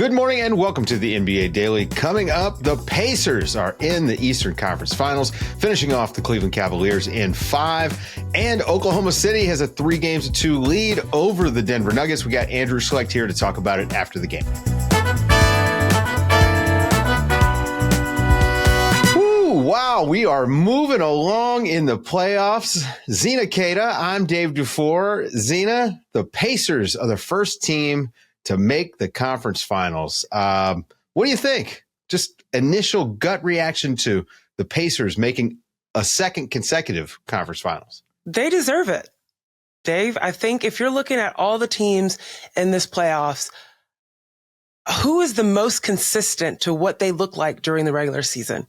Good morning and welcome to the NBA Daily. Coming up, the Pacers are in the Eastern Conference Finals, finishing off the Cleveland Cavaliers in 5. And Oklahoma City has a 3-2 lead over the Denver Nuggets. We got Andrew Schlecht here to talk about it after the game. Wow, we are moving along in the playoffs. Zena, Keita, I'm Dave DuFour. Zena, the Pacers are the first team to make the conference finals. What do you think? Just initial gut reaction to the Pacers making a second consecutive conference finals. They deserve it, Dave. I think if you're looking at all the teams in this playoffs, who is the most consistent to what they look like during the regular season?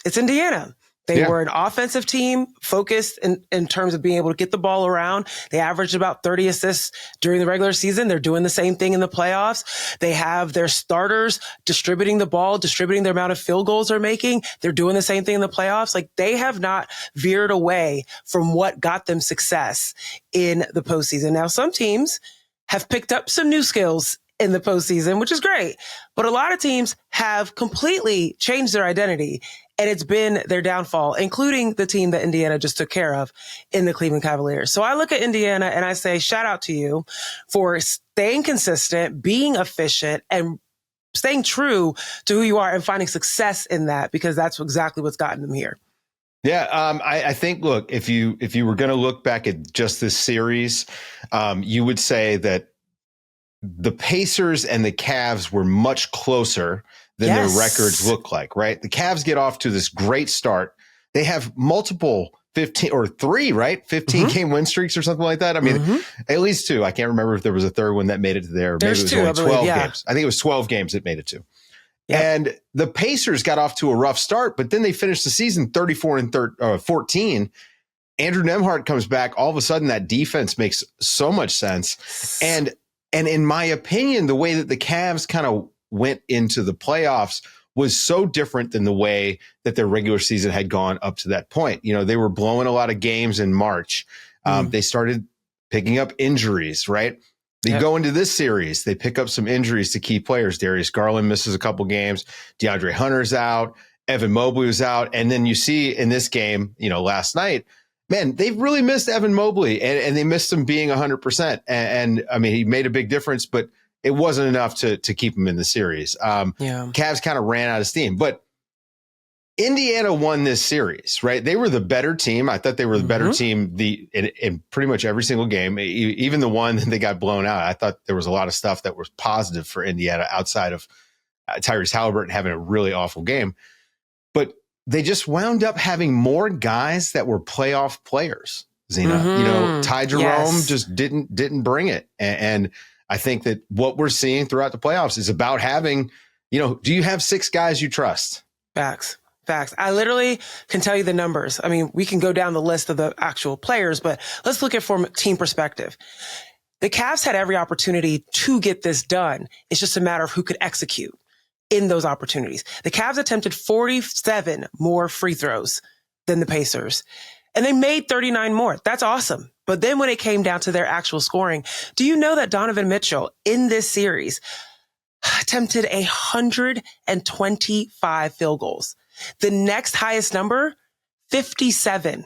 It's Indiana. They were an offensive team focused in terms of being able to get the ball around. They averaged about 30 assists during the regular season. They're doing the same thing in the playoffs. They have their starters distributing the ball, distributing the amount of field goals they're making. They're doing the same thing in the playoffs. Like, they have not veered away from what got them success in the postseason. Now, some teams have picked up some new skills in the postseason, which is great. But a lot of teams have completely changed their identity, and it's been their downfall, including the team that Indiana just took care of in the Cleveland Cavaliers. So I look at Indiana and I say, shout out to you for staying consistent, being efficient, and staying true to who you are and finding success in that, because that's exactly what's gotten them here. Yeah, I think, look, if you were going to look back at just this series, you would say that the Pacers and the Cavs were much closer than their records look like, right? The Cavs get off to this great start. They have multiple 15 or 3, right? 15 game win streaks or something like that. I mean, at least 2. I can't remember if there was a third one that made it to there. Maybe it was only 12 games. I think it was 12 games it made it to. Yep. And the Pacers got off to a rough start, but then they finished the season 34-14. Andrew Nembhard comes back. All of a sudden, that defense makes so much sense. And in my opinion, the way that the Cavs kind of went into the playoffs was so different than the way that their regular season had gone up to that point. You know, they were blowing a lot of games in March. They started picking up injuries, right? They go into this series, they pick up some injuries to key players. Darius Garland misses a couple games. DeAndre Hunter's out. Evan Mobley was out. And then you see in this game, you know, last night, man, they've really missed Evan Mobley, and they missed him being 100%. And I mean, he made a big difference, but it wasn't enough to keep him in the series. Cavs kind of ran out of steam, but Indiana won this series, right? They were the better team. I thought they were the better team in pretty much every single game, even the one that they got blown out. I thought there was a lot of stuff that was positive for Indiana outside of Tyrese Haliburton having a really awful game. But they just wound up having more guys that were playoff players, Zena. You know, Ty Jerome just didn't bring it. And I think that what we're seeing throughout the playoffs is about having, you know, do you have 6 guys you trust? Facts. I literally can tell you the numbers. I mean, we can go down the list of the actual players, but let's look at from team perspective. The Cavs had every opportunity to get this done. It's just a matter of who could execute in those opportunities. The Cavs attempted 47 more free throws than the Pacers, and they made 39 more. That's awesome. But then when it came down to their actual scoring, do you know that Donovan Mitchell in this series attempted 125 field goals? The next highest number, 57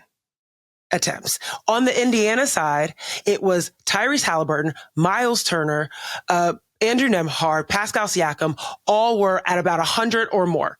attempts. On the Indiana side, it was Tyrese Haliburton, Miles Turner, Andrew Nembhard, Pascal Siakam, all were at about 100 or more,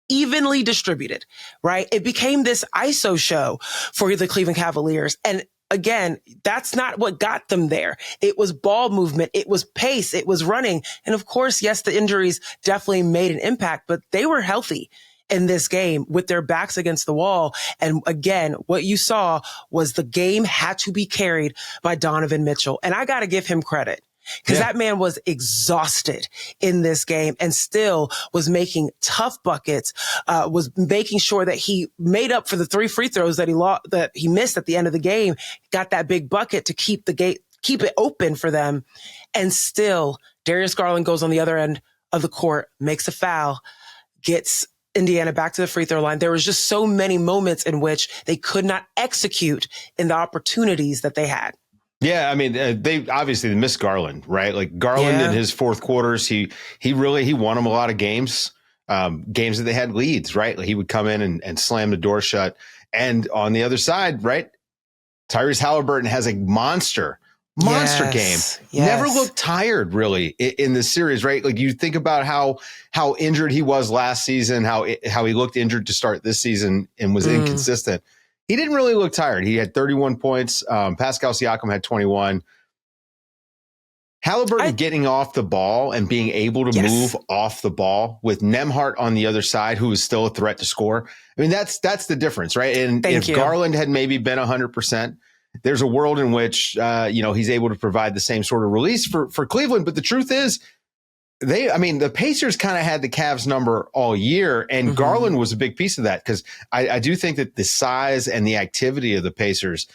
evenly distributed, right? It became this ISO show for the Cleveland Cavaliers. And again, that's not what got them there. It was ball movement. It was pace. It was running. And of course, yes, the injuries definitely made an impact, but they were healthy in this game with their backs against the wall. And again, what you saw was the game had to be carried by Donovan Mitchell. And I got to give him credit, because that man was exhausted in this game and still was making tough buckets, was making sure that he made up for the 3 free throws that he missed at the end of the game, got that big bucket to keep it open for them. And still, Darius Garland goes on the other end of the court, makes a foul, gets Indiana back to the free throw line. There was just so many moments in which they could not execute in the opportunities that they had. Yeah, I mean, they missed Garland, right? Like Garland in his fourth quarters, he won them a lot of games, games that they had leads, right? Like he would come in and slam the door shut. And on the other side, right, Tyrese Haliburton has a monster game. Yes. Never looked tired really in this series, right? Like you think about how injured he was last season, how he looked injured to start this season and was inconsistent. He didn't really look tired. He had 31 points. Pascal Siakam had 21. Haliburton getting off the ball and being able to move off the ball with Nembhard on the other side, who is still a threat to score. I mean, that's the difference, right? And if Garland had maybe been 100%, there's a world in which he's able to provide the same sort of release for Cleveland. But the truth is, the Pacers kind of had the Cavs number all year, and Garland was a big piece of that because I do think that the size and the activity of the Pacers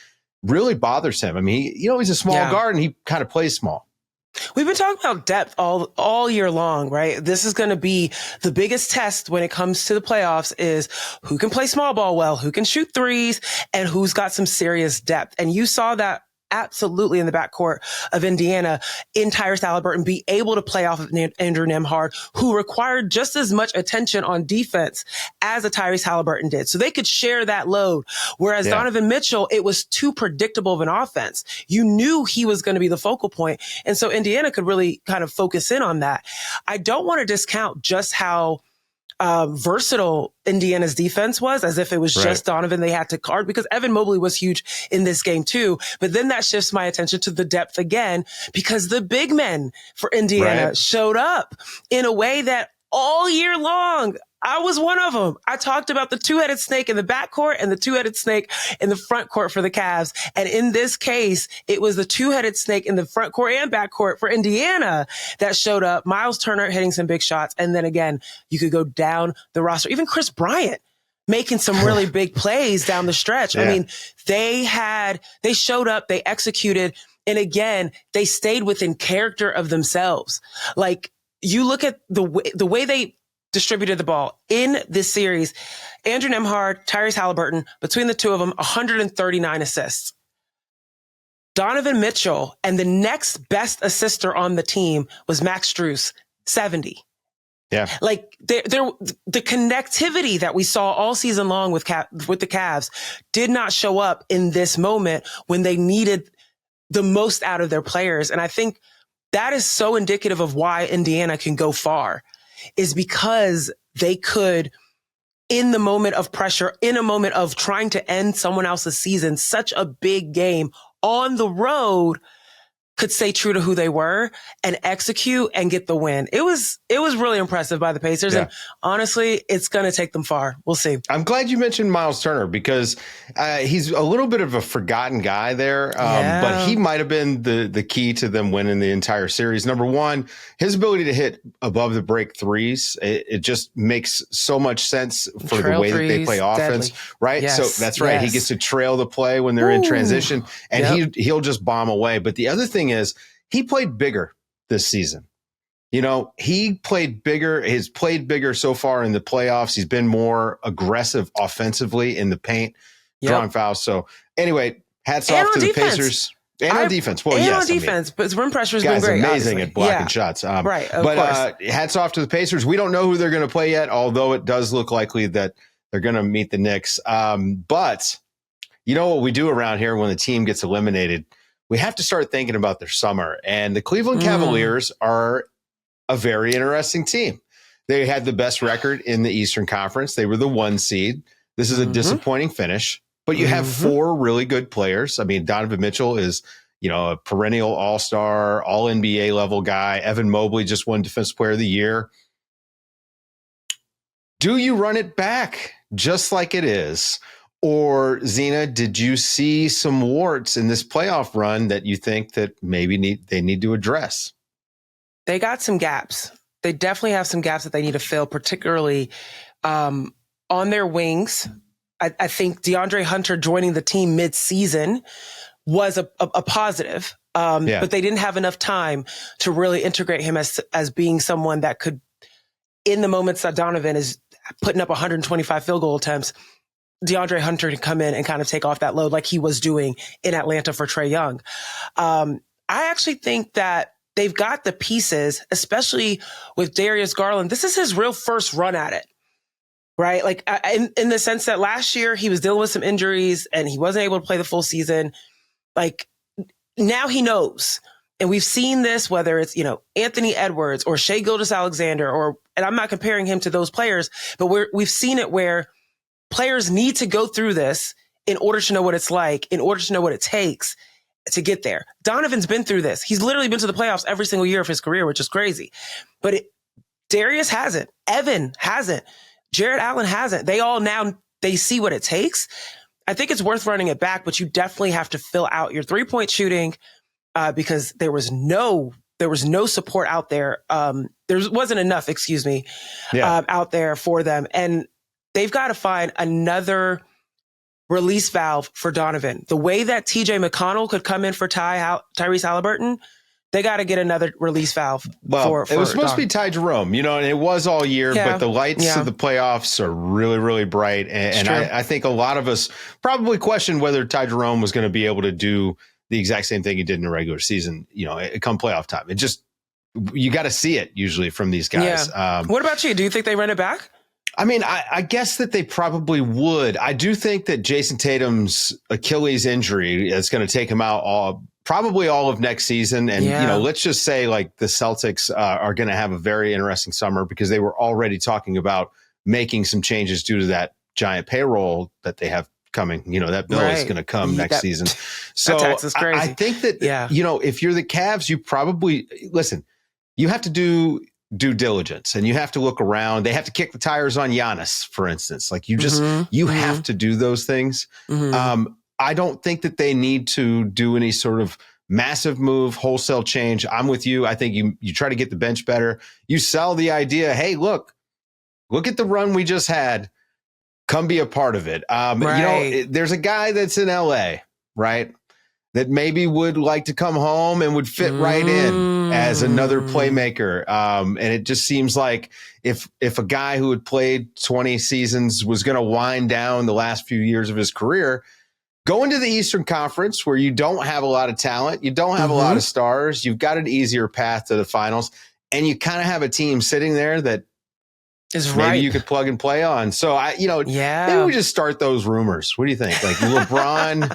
really bothers him. I mean, he's a small guard and he kind of plays small. We've been talking about depth all year long, right? This is going to be the biggest test when it comes to the playoffs is who can play small ball well, who can shoot threes, and who's got some serious depth. And you saw that absolutely in the backcourt of Indiana in Tyrese Haliburton be able to play off of Andrew Nembhard, who required just as much attention on defense as a Tyrese Haliburton did. So they could share that load. Whereas Donovan Mitchell, it was too predictable of an offense. You knew he was going to be the focal point. And so Indiana could really kind of focus in on that. I don't want to discount just how versatile Indiana's defense was, as if it was just Donovan they had to guard, because Evan Mobley was huge in this game too. But then that shifts my attention to the depth again, because the big men for Indiana showed up in a way that all year long, I was one of them. I talked about the two-headed snake in the backcourt and the two-headed snake in the front court for the Cavs. And in this case, it was the two-headed snake in the front court and backcourt for Indiana that showed up. Miles Turner hitting some big shots. And then again, you could go down the roster. Even Chris Bryant making some really big plays down the stretch. I mean, they showed up, they executed. And again, they stayed within character of themselves. Like, you look at the way they distributed the ball in this series. Andrew Nembhard, Tyrese Haliburton, between the two of them, 139 assists. Donovan Mitchell and the next best assister on the team was Max Strus, 70. Yeah. Like the connectivity that we saw all season long with the Cavs did not show up in this moment when they needed the most out of their players. And I think that is so indicative of why Indiana can go far, is because they could, in the moment of pressure, in a moment of trying to end someone else's season, such a big game on the road, could stay true to who they were and execute and get the win. It was really impressive by the Pacers. Yeah. And honestly, it's going to take them far. We'll see. I'm glad you mentioned Miles Turner, because he's a little bit of a forgotten guy there. But he might have been the key to them winning the entire series. Number one, his ability to hit above the break threes. It just makes so much sense for the way that they play offense, right? Yes. So that's right. Yes. He gets to trail the play when they're in transition, and he'll just bomb away. But the other thing is, he played bigger this season. He played bigger. He's played bigger so far in the playoffs. He's been more aggressive offensively in the paint, drawing fouls. So anyway, hats off to the Pacers. And on defense. Well, yes. On defense, but rim pressure has been great. Amazing at blocking shots. Right. Of course. Hats off to the Pacers. We don't know who they're going to play yet, although it does look likely that they're going to meet the Knicks. But you know what we do around here when the team gets eliminated? We have to start thinking about their summer. And the Cleveland Cavaliers are a very interesting team. They had the best record in the Eastern Conference. They were the 1 seed. This is a disappointing finish, but you have 4 really good players. I mean, Donovan Mitchell is, a perennial all-star, all-NBA level guy. Evan Mobley just won Defensive Player of the Year. Do you run it back just like it is? Or, Zena, did you see some warts in this playoff run that you think that maybe they need to address? They got some gaps. They definitely have some gaps that they need to fill, particularly on their wings. I think DeAndre Hunter joining the team mid-season was a positive, but they didn't have enough time to really integrate him as being someone that could, in the moments that Donovan is putting up 125 field goal attempts, DeAndre Hunter to come in and kind of take off that load like he was doing in Atlanta for Trae Young. I actually think that they've got the pieces, especially with Darius Garland. This is his real first run at it, right? Like in the sense that last year he was dealing with some injuries and he wasn't able to play the full season. Like now he knows. And we've seen this, whether it's, Anthony Edwards or Shai Gilgeous-Alexander, and I'm not comparing him to those players, but we've seen it where players need to go through this in order to know what it's like, in order to know what it takes to get there. Donovan's been through this. He's literally been to the playoffs every single year of his career, which is crazy. But Darius hasn't. Evan hasn't. Jared Allen hasn't. They see what it takes. I think it's worth running it back, but you definitely have to fill out your 3-point shooting because there was no support out there. There wasn't enough, out there for them. And they've got to find another release valve for Donovan. The way that TJ McConnell could come in for Tyrese Haliburton, they got to get another release valve. Well, it was supposed to be Ty Jerome, and it was all year, but the lights of the playoffs are really, really bright. And I think a lot of us probably questioned whether Ty Jerome was going to be able to do the exact same thing he did in the regular season, come playoff time. It just, you got to see it usually from these guys. Yeah. What about you? Do you think they run it back? I mean, I guess that they probably would. I do think that Jason Tatum's Achilles injury is going to take him out probably all of next season. And, let's just say like the Celtics are going to have a very interesting summer because they were already talking about making some changes due to that giant payroll that they have coming. That bill is going to come next season. So tax is crazy. I think that, if you're the Cavs, you probably, listen, you have to do due diligence and you have to look around. They have to kick the tires on Giannis, for instance. Like you have to do those things. I don't think that they need to do any sort of massive move, wholesale change. I'm with you. I think you try to get the bench better. You sell the idea. Hey, look at the run we just had. Come be a part of it. There's a guy that's in LA, right? That maybe would like to come home and would fit right in as another playmaker. And it just seems like if a guy who had played 20 seasons was going to wind down the last few years of his career, go into the Eastern Conference where you don't have a lot of talent, you don't have a lot of stars, you've got an easier path to the finals, and you kind of have a team sitting there that is maybe you could plug and play on. So maybe we just start those rumors. What do you think? Like LeBron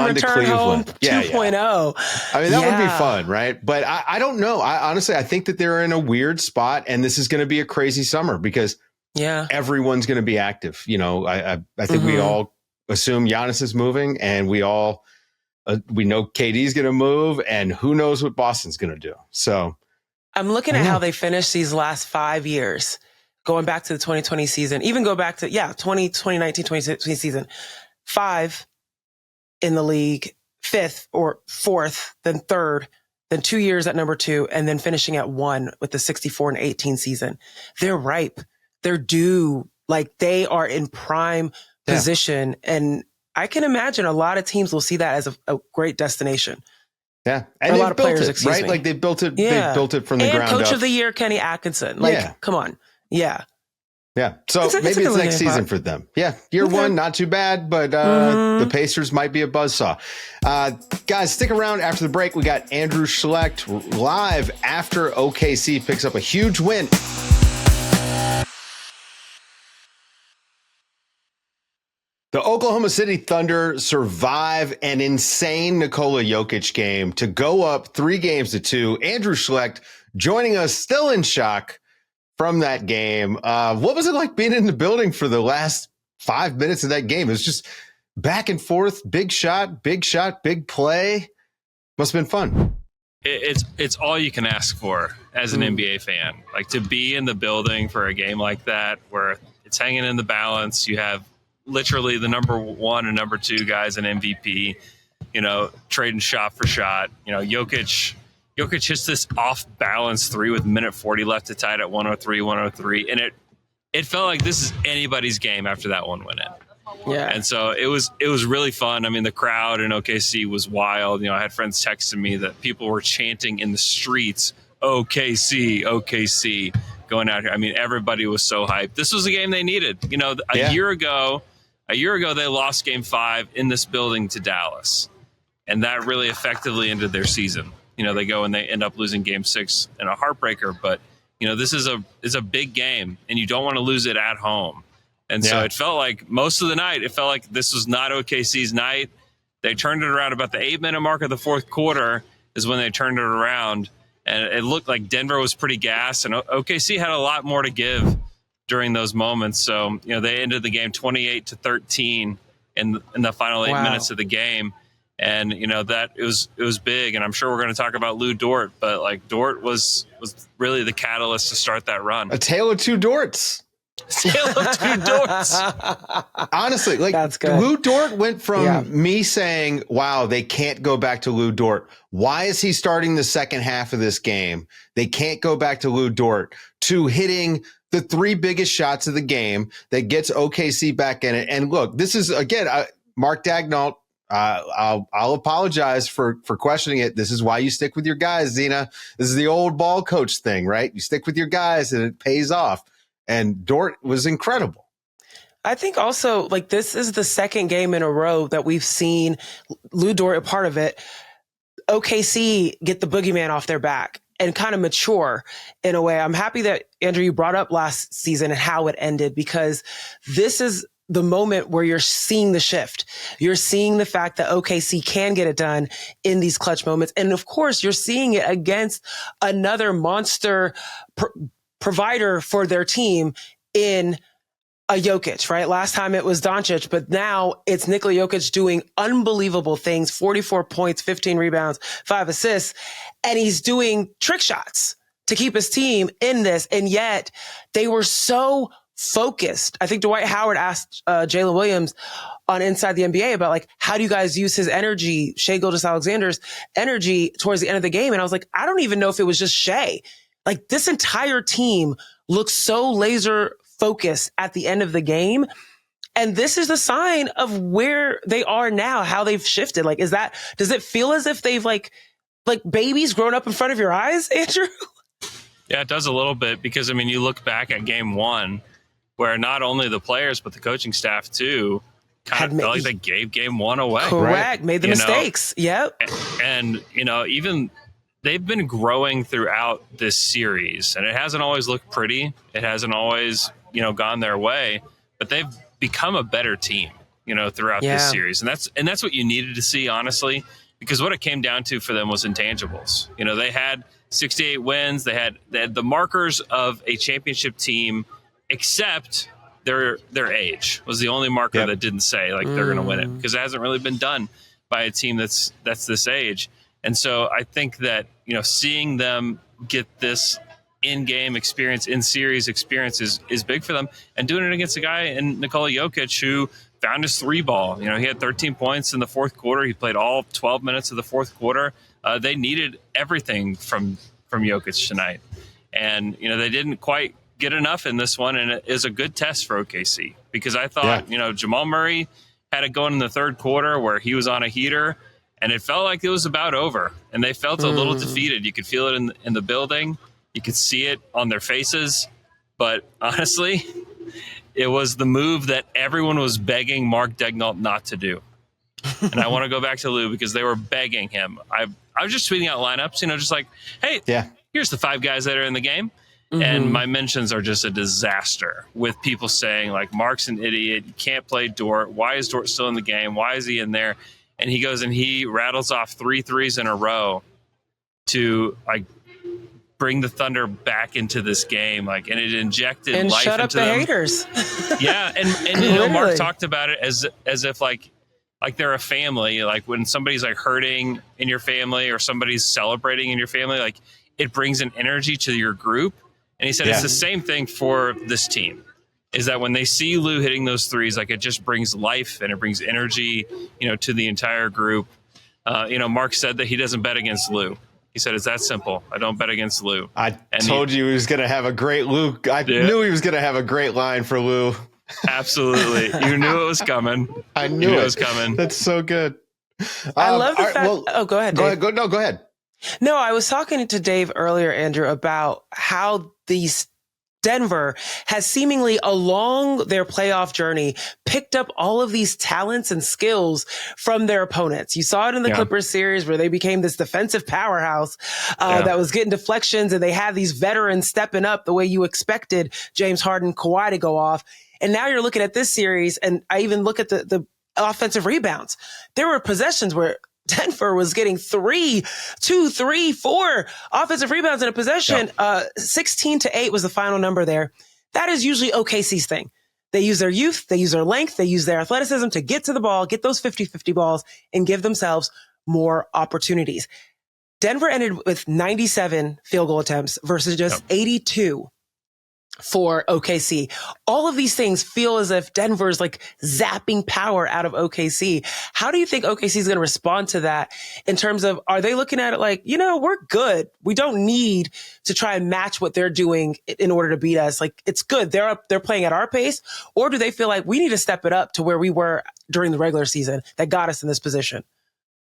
return home 2.0. I mean, that would be fun, right? But I don't know. Honestly, I think that they're in a weird spot, and this is going to be a crazy summer because everyone's going to be active. I think we all assume Giannis is moving, and we know KD's going to move, and who knows what Boston's going to do. So I'm looking at how they finished these last 5 years, going back to the 2020 season, even go back to 2019, 2020 season. 5 in the league, 5th or 4th, then 3rd, then 2 years at number 2, and then finishing at 1 with the 64-18 season. They're ripe. They're due. Like they are in prime position. And I can imagine a lot of teams will see that as a great destination. Yeah. And a lot of players, right? Like they built it, they built it from the ground up. Coach of the Year, Kenny Atkinson. Like, come on. Yeah. Yeah. So maybe it's next season for them. Yeah. Year one, not too bad, but the Pacers might be a buzzsaw. Guys, stick around after the break. We got Andrew Schlecht live after OKC picks up a huge win. The Oklahoma City Thunder survive an insane Nikola Jokic game to go up 3-2. Andrew Schlecht joining us, still in shock from that game. What was it like being in the building for the last 5 minutes of that game? It was just back and forth, big shot, big play. Must have been fun. It's all you can ask for as an NBA fan. Like to be in the building for a game like that where it's hanging in the balance. You have literally the number 1 and number 2 guys in MVP, trading shot for shot. Jokic hits this off balance 3 with minute 40 left to tie it at 103. And it felt like this is anybody's game after that one went in. Yeah. And so it was really fun. I mean, the crowd in OKC was wild. I had friends texting me that people were chanting in the streets, OKC, going out here. I mean, everybody was so hyped. This was a game they needed. You know, a year ago, they lost Game 5 in this building to Dallas, and that really effectively ended their season. You know, they go and they end up losing Game 6 in a heartbreaker, but you know, this is a big game, and you don't want to lose it at home. And so it felt like most of the night, it felt like this was not OKC's night. They turned it around about the 8-minute mark of the fourth quarter is when they turned it around, and it looked like Denver was pretty gassed, and OKC had a lot more to give during those moments. So, you know, they ended the game 28-13 in the final 8 minutes of the game. And, you know, that it was big. And I'm sure we're going to talk about Lu Dort, but like Dort was really the catalyst to start that run. A tale of two Dorts. Tale of two Dorts. Honestly, like Lu Dort went from me saying, wow, they can't go back to Lu Dort. Why is he starting the second half of this game? They can't go back to Lu Dort, to hitting the three biggest shots of the game that gets OKC back in it. And look, this is, again, Mark Daigneault. I'll apologize for questioning it. This is why you stick with your guys, Zena. This is the old ball coach thing, right? You stick with your guys and it pays off. And Dort was incredible. I think also, like, this is the second game in a row that we've seen Lu Dort, a part of it, OKC get the boogeyman off their back and kind of mature in a way. I'm happy that, Andrew, you brought up last season and how it ended, because this is the moment where you're seeing the shift. You're seeing the fact that OKC can get it done in these clutch moments. And of course, you're seeing it against another monster provider for their team in a Jokic, right? Last time it was Doncic, but now it's Nikola Jokic doing unbelievable things, 44 points, 15 rebounds, 5 assists, and he's doing trick shots to keep his team in this. And yet they were so focused. I think Dwight Howard asked Jalen Williams on Inside the NBA about, like, how do you guys use his energy, Shai Gilgeous-Alexander's energy towards the end of the game? And I was like, I don't even know if it was just Shai. Like, this entire team looks so laser focused at the end of the game. And this is the sign of where they are now, how they've shifted. Like, does it feel as if they've like babies grown up in front of your eyes, Andrew? Yeah, it does a little bit, because, I mean, you look back at Game 1, where not only the players, but the coaching staff too kind of felt like they gave Game 1 away. Correct. Right? Made the mistakes. Yep. And, you know, even they've been growing throughout this series, and it hasn't always looked pretty. It hasn't always, you know, gone their way, but they've become a better team, you know, throughout this series. And that's what you needed to see, honestly, because what it came down to for them was intangibles. You know, they had 68 wins. They had the markers of a championship team, except their age was the only marker that didn't say, like, they're going to win it, because it hasn't really been done by a team that's this age. And so I think that, you know, seeing them get this in-game experience, in-series experience is big for them, and doing it against a guy in Nikola Jokic who found his three ball. You know, he had 13 points in the fourth quarter. He played all 12 minutes of the fourth quarter. They needed everything from Jokic tonight. And, you know, they didn't quite get enough in this one, and it is a good test for OKC, because I thought, you know, Jamal Murray had it going in the third quarter where he was on a heater, and it felt like it was about over, and they felt a little defeated. You could feel it in the building. You could see it on their faces. But honestly, it was the move that everyone was begging Mark Daigneault not to do. And I want to go back to Lou, because they were begging him. I was just tweeting out lineups, you know, just like, hey, here's the 5 guys that are in the game. And my mentions are just a disaster, with people saying, like, Mark's an idiot. You can't play Dort. Why is Dort still in the game? Why is he in there? And he goes and he rattles off 3 threes in a row to, like, bring the Thunder back into this game. Like, and it injected and life shut up into the them. Haters. Yeah. And you know, Mark talked about it as if like they're a family. Like, when somebody's like hurting in your family, or somebody's celebrating in your family, like, it brings an energy to your group. And he said it's the same thing for this team, is that when they see Lou hitting those threes, like, it just brings life and it brings energy, you know, to the entire group. You know, Mark said that he doesn't bet against Lou. He said, it's that simple. I don't bet against Lou. I told you he was going to have a great Lou. I knew he was going to have a great line for Lou. Absolutely. You knew it was coming. I knew it was coming. That's so good. I love the fact. Go ahead, Dave. Go ahead. No, I was talking to Dave earlier, Andrew, about how these Denver has seemingly along their playoff journey picked up all of these talents and skills from their opponents. You saw it in the Clippers series where they became this defensive powerhouse that was getting deflections, and they had these veterans stepping up the way you expected James Harden, Kawhi to go off. And now you're looking at this series, and I even look at the offensive rebounds. There were possessions where Denver was getting 3, 2, 3, 4 offensive rebounds in a possession. 16-8 was the final number there. That is usually OKC's thing. They use their youth, they use their length, they use their athleticism to get to the ball, get those 50-50 balls, and give themselves more opportunities. Denver ended with 97 field goal attempts versus just 82 for OKC. All of these things feel as if Denver's like zapping power out of OKC. How do you think OKC is going to respond to that in terms of, are they looking at it like, we're good. We don't need to try and match what they're doing in order to beat us. Like, it's good. They're playing at our pace. Or do they feel like we need to step it up to where we were during the regular season that got us in this position?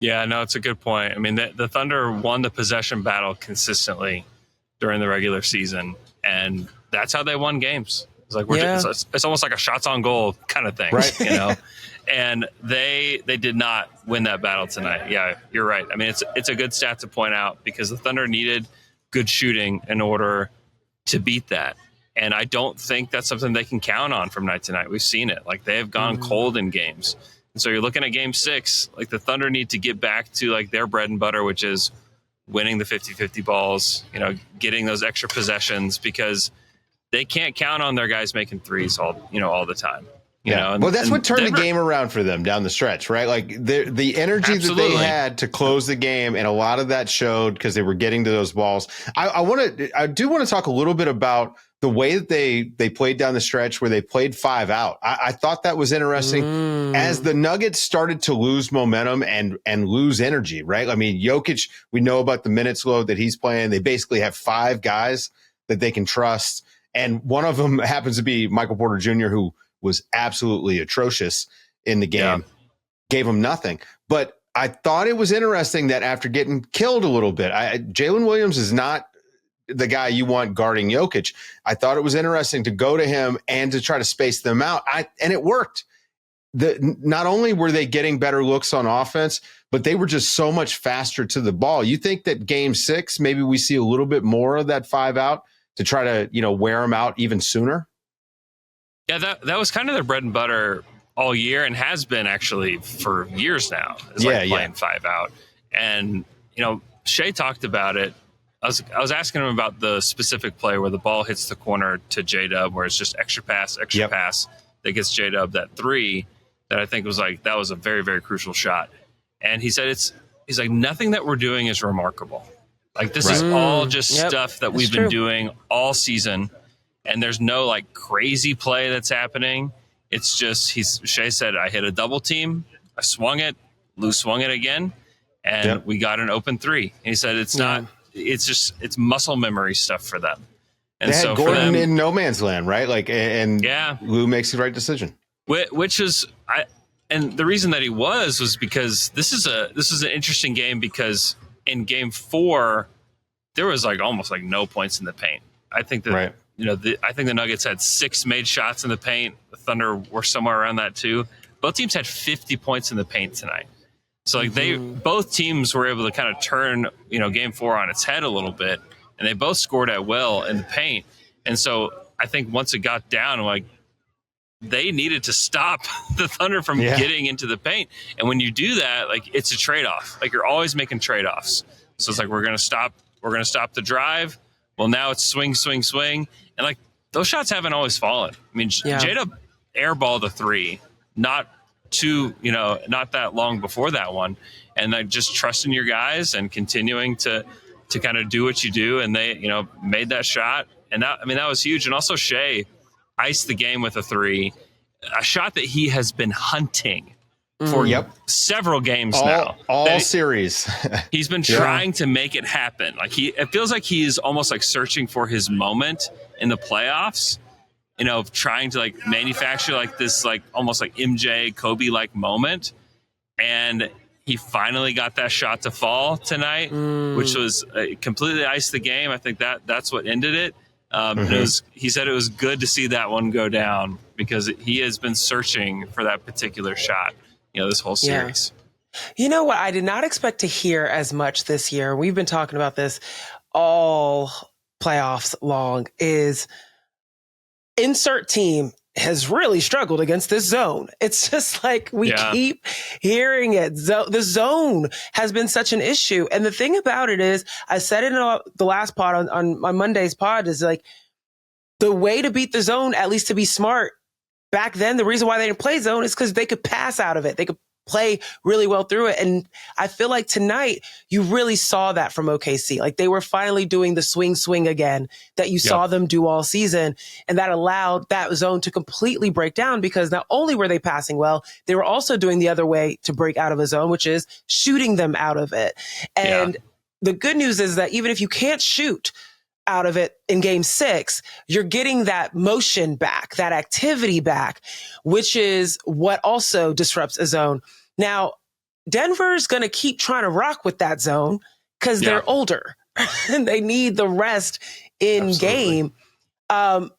Yeah, no, it's a good point. I mean, the Thunder won the possession battle consistently during the regular season, and that's how they won games. It's like it's almost like a shots on goal kind of thing, right? And they did not win that battle tonight. Yeah, you're right. I mean, it's a good stat to point out because the Thunder needed good shooting in order to beat that. And I don't think that's something they can count on from night to night. We've seen it. Like, they have gone cold in games. And so you're looking at game 6, like the Thunder need to get back to like their bread and butter, which is winning the 50-50 balls, getting those extra possessions, because they can't count on their guys making threes all the time. Well, that's what turned the game around for them down the stretch, right? Like the energy that they had to close the game, and a lot of that showed because they were getting to those balls. I do want to talk a little bit about the way that they played down the stretch where they played 5 out. I thought that was interesting as the Nuggets started to lose momentum and lose energy, right? I mean, Jokic, we know about the minutes load that he's playing. They basically have 5 guys that they can trust. And one of them happens to be Michael Porter Jr., who was absolutely atrocious in the game, gave him nothing. But I thought it was interesting that after getting killed a little bit, Jalen Williams is not the guy you want guarding Jokic. I thought it was interesting to go to him and to try to space them out. And it worked. Not only were they getting better looks on offense, but they were just so much faster to the ball. You think that game 6, maybe we see a little bit more of that 5 out to try to, wear them out even sooner? Yeah, that was kind of their bread and butter all year, and has been actually for years now. Is playing 5 out. And, Shea talked about it. I was asking him about the specific play where the ball hits the corner to J-Dub, where it's just extra pass that gets J-Dub that 3 that I think was that was a very, very crucial shot. And he said he's like, nothing that we're doing is remarkable. Like, this is all just stuff that we've been doing all season, and there's no crazy play that's happening. It's just Shea said, I hit a double team, I swung it, Lou swung it again, and we got an open 3. And he said it's not. It's muscle memory stuff for them. And they had so Gordon for them, in no man's land, right? Lou makes the right decision. Which is and the reason that he was because this is an interesting game, because in game 4 there was almost no points in the paint. I think that I think the Nuggets had 6 made shots in the paint. The Thunder were somewhere around that too. Both teams had 50 points in the paint tonight. So both teams were able to kind of turn, game 4 on its head a little bit, and they both scored at will in the paint. And so I think once it got down, they needed to stop the Thunder from getting into the paint. And when you do that, it's a trade-off. You're always making trade-offs. So it's we're going to stop the drive. Well, now it's swing, swing, swing. And those shots haven't always fallen. I mean, Jada airballed a 3, not that long before that one, and just trusting your guys and continuing to kind of do what you do, and they made that shot, and that was huge. And also Shea iced the game with a 3, a shot that he has been hunting for several games all series. He's been trying to make it happen. It feels like he's almost searching for his moment in the playoffs. Trying to manufacture this almost MJ Kobe moment, and he finally got that shot to fall tonight, which was completely iced the game. I think that's what ended it. He said it was good to see that one go down because he has been searching for that particular shot, this whole series. You know what? I did not expect to hear as much this year. We've been talking about this all playoffs long, is insert team has really struggled against this zone. It's just like we keep hearing it. The zone has been such an issue. And the thing about it is, I said it in the last pod on Monday's pod, is like the way to beat the zone, at least to be smart. Back then, the reason why they didn't play zone is because they could pass out of it. They could play really well through it. And I feel like tonight you really saw that from OKC. Like they were finally doing the swing again that you saw them do all season. And that allowed that zone to completely break down, because not only were they passing well, they were also doing the other way to break out of a zone, which is shooting them out of it. And the good news is that even if you can't shoot out of it in game 6, you're getting that motion back, that activity back, which is what also disrupts a zone. Now, Denver's going to keep trying to rock with that zone because they're older and they need the rest in game. Did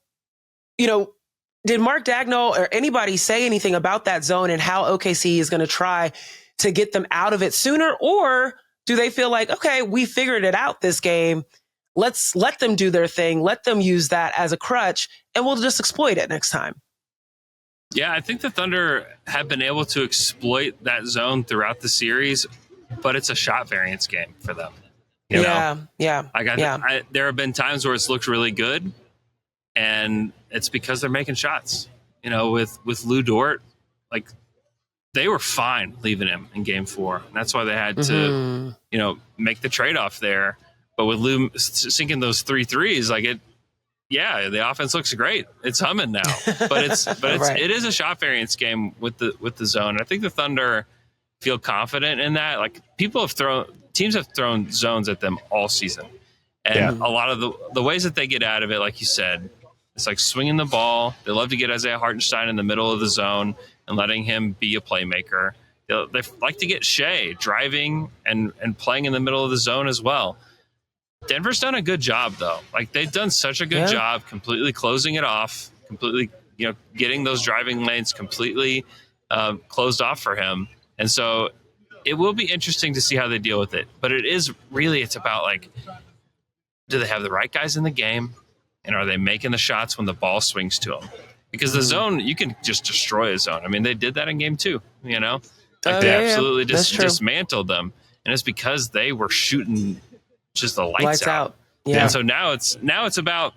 Mark Dagnall or anybody say anything about that zone and how OKC is going to try to get them out of it sooner? Or do they feel like, okay, we figured it out this game. Let's let them do their thing. Let them use that as a crutch and we'll just exploit it next time. Yeah, I think the Thunder have been able to exploit that zone throughout the series, but it's a shot variance game for them. You know? There have been times where it's looked really good, and it's because they're making shots. With Lu Dort, like they were fine leaving him in game 4. And that's why they had to, make the trade-off there. But with Lu sinking those 3 threes, the offense looks great. It's humming now, but it is a shot variance game with the zone. I think the Thunder feel confident in that. Like teams have thrown zones at them all season, and a lot of the ways that they get out of it, like you said, it's like swinging the ball. They love to get Isaiah Hartenstein in the middle of the zone and letting him be a playmaker. They like to get Shea driving and playing in the middle of the zone as well. Denver's done a good job, though. Like they've done such a good job completely closing it off, completely, getting those driving lanes completely closed off for him. And so it will be interesting to see how they deal with it. But it's about do they have the right guys in the game? And are they making the shots when the ball swings to them? Because the zone, you can just destroy a zone. I mean, they did that in game 2, they absolutely dismantled them. And it's because they were shooting just the lights out. Yeah. And so now it's about,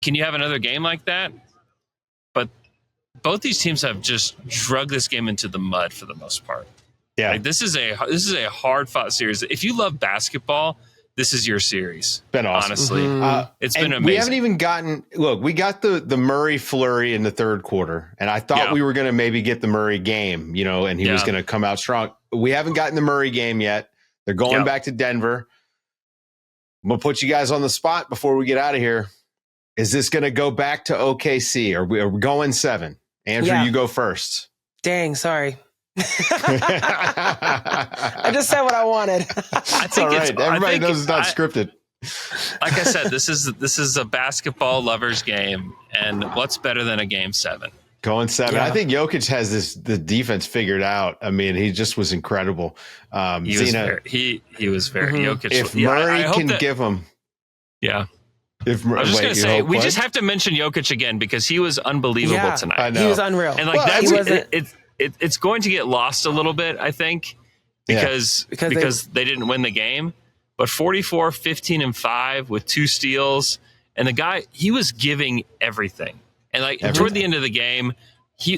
can you have another game like that? But both these teams have just drug this game into the mud for the most part. Yeah. This is a hard fought series. If you love basketball, this is your series. Been awesome. Honestly. It's been amazing. We haven't even we got the Murray flurry in the third quarter, and I thought we were going to maybe get the Murray game, and he was going to come out strong. We haven't gotten the Murray game yet. They're going back to Denver. I'm going to put you guys on the spot before we get out of here. Is this going to go back to OKC? Are we going 7? Andrew, you go first. Dang, sorry. I just said what I wanted. I think all right. Everybody knows it's not scripted. Like I said, this is a basketball lover's game, and what's better than a game 7? Going 7. I think Jokic has the defense figured out. I mean, he just was incredible. He was very Jokic. If Murray can give him. Yeah. I was just going to say, we just have to mention Jokic again because he was unbelievable tonight. I know. He was unreal. And it's going to get lost a little bit, I think, because they didn't win the game. But 44, 15, and 5 with 2 steals. And the guy, he was giving everything. And toward the end of the game,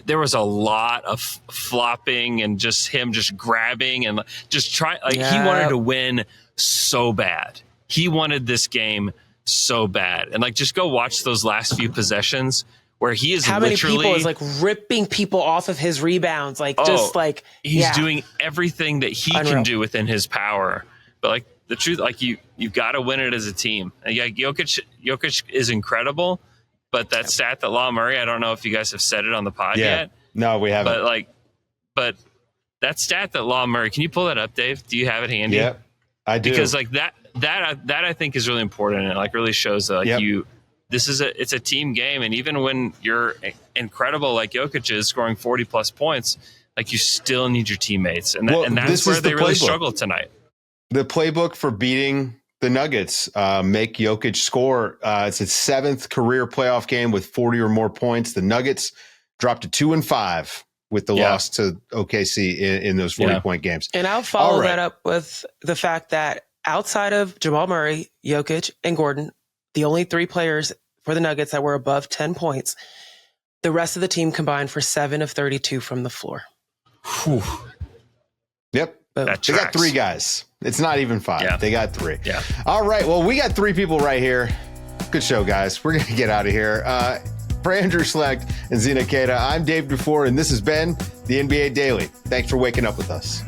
there was a lot of flopping and just him just grabbing and just trying. He wanted to win so bad. He wanted this game so bad. And just go watch those last few possessions where he is how many people is ripping people off of his rebounds. He's doing everything that he can do within his power. But the truth, you've got to win it as a team. Jokic is incredible. But that stat that Law Murray, I don't know if you guys have said it on the pod yet. No, we haven't. But that stat that Law Murray, can you pull that up, Dave? Do you have it handy? Yeah, I do. Because that I think is really important, and it really shows that it's a team game. And even when you're incredible, like Jokic is scoring 40 plus points, like you still need your teammates. And, and that's where they really struggled tonight. The playbook for beating the Nuggets, make Jokic score. It's his 7th career playoff game with 40 or more points. The Nuggets dropped to 2-5 with the loss to OKC in those 40-point games. And I'll follow that up with the fact that outside of Jamal Murray, Jokic, and Gordon, the only 3 players for the Nuggets that were above 10 points, the rest of the team combined for 7 of 32 from the floor. Whew. Yep. They got 3 guys. It's not even 5. Yeah. They got 3. Yeah. All right. Well, we got 3 people right here. Good show, guys. We're going to get out of here. For Andrew Schlecht and Zena Keita, I'm Dave DuFour, and this has been the NBA Daily. Thanks for waking up with us.